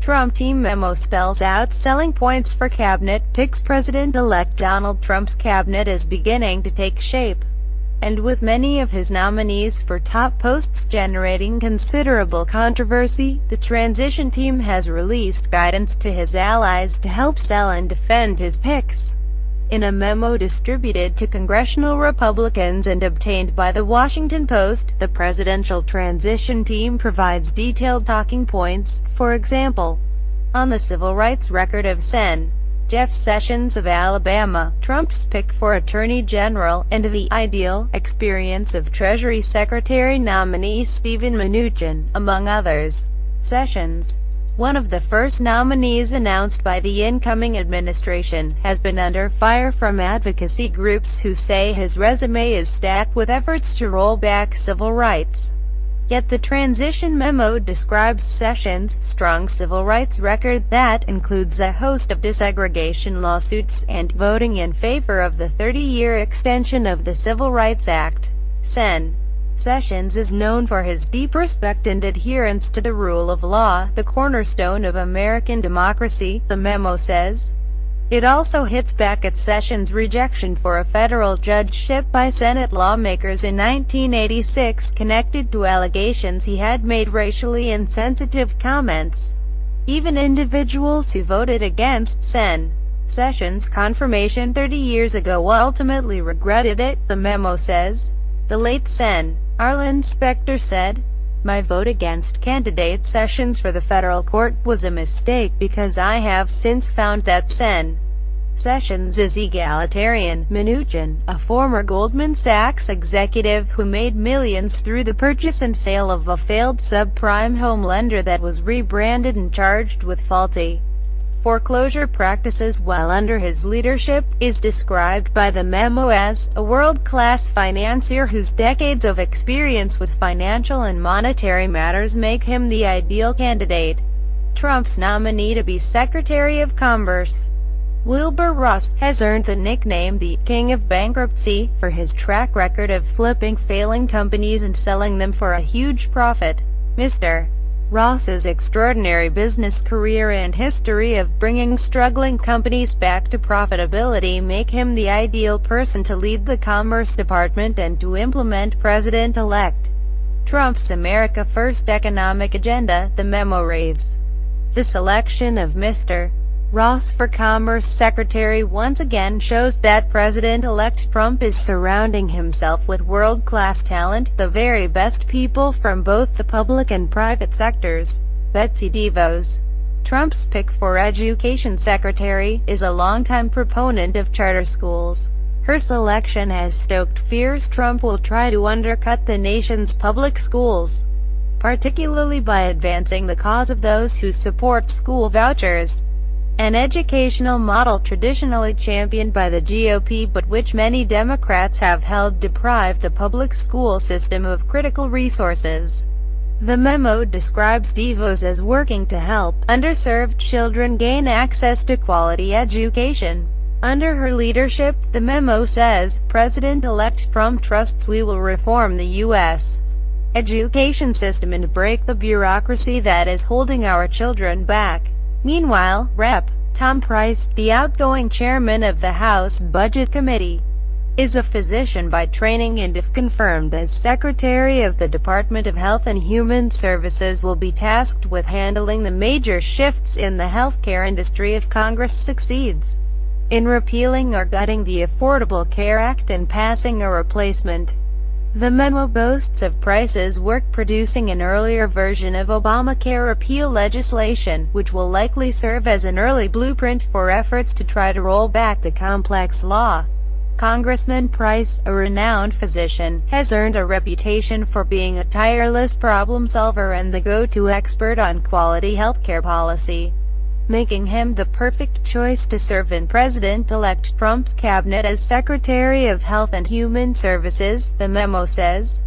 Trump team memo spells out selling points for cabinet picks. President-elect Donald Trump's cabinet is beginning to take shape, and with many of his nominees for top posts generating considerable controversy, the transition team has released guidance to his allies to help sell and defend his picks. In a memo distributed to congressional Republicans and obtained by The Washington Post, the presidential transition team provides detailed talking points. For example, on the civil rights record of Sen. Jeff Sessions of Alabama, Trump's pick for Attorney General, and the ideal experience of Treasury Secretary nominee Steven Mnuchin, among others. Sessions, one of the first nominees announced by the incoming administration, has been under fire from advocacy groups who say his resume is stacked with efforts to roll back civil rights. Yet the transition memo describes Sessions' strong civil rights record that includes a host of desegregation lawsuits and voting in favor of the 30-year extension of the Civil Rights Act. Sessions is known for his deep respect and adherence to the rule of law, the cornerstone of American democracy, the memo says. It also hits back at Sessions' rejection for a federal judgeship by Senate lawmakers in 1986 connected to allegations he had made racially insensitive comments. Even individuals who voted against Sessions' confirmation 30 years ago ultimately regretted it, the memo says. The late Arlen Specter said, "My vote against candidate Sessions for the federal court was a mistake because I have since found that Sessions is egalitarian." Mnuchin, a former Goldman Sachs executive who made millions through the purchase and sale of a failed subprime home lender that was rebranded and charged with faulty foreclosure practices while under his leadership, is described by the memo as a world-class financier whose decades of experience with financial and monetary matters make him the ideal candidate. Trump's nominee to be Secretary of Commerce, Wilbur Ross, has earned the nickname the King of Bankruptcy for his track record of flipping failing companies and selling them for a huge profit. Mr. Ross's extraordinary business career and history of bringing struggling companies back to profitability make him the ideal person to lead the Commerce Department and to implement President-elect Trump's America First economic agenda, the memo raves. The selection of Mr. Ross for Commerce Secretary once again shows that President-elect Trump is surrounding himself with world-class talent, the very best people from both the public and private sectors. Betsy DeVos, Trump's pick for Education Secretary, is a longtime proponent of charter schools. Her selection has stoked fears Trump will try to undercut the nation's public schools, particularly by advancing the cause of those who support school vouchers, an educational model traditionally championed by the GOP but which many Democrats have held deprive the public school system of critical resources. The memo describes DeVos as working to help underserved children gain access to quality education. Under her leadership, the memo says, President-elect Trump trusts we will reform the U.S. education system and break the bureaucracy that is holding our children back. Meanwhile, Rep. Tom Price, the outgoing chairman of the House Budget Committee, is a physician by training and if confirmed as Secretary of the Department of Health and Human Services will be tasked with handling the major shifts in the healthcare industry if Congress succeeds in repealing or gutting the Affordable Care Act and passing a replacement. The memo boasts of Price's work producing an earlier version of Obamacare repeal legislation, which will likely serve as an early blueprint for efforts to try to roll back the complex law. Congressman Price, a renowned physician, has earned a reputation for being a tireless problem solver and the go-to expert on quality healthcare policy, making him the perfect choice to serve in President-elect Trump's cabinet as Secretary of Health and Human Services, the memo says.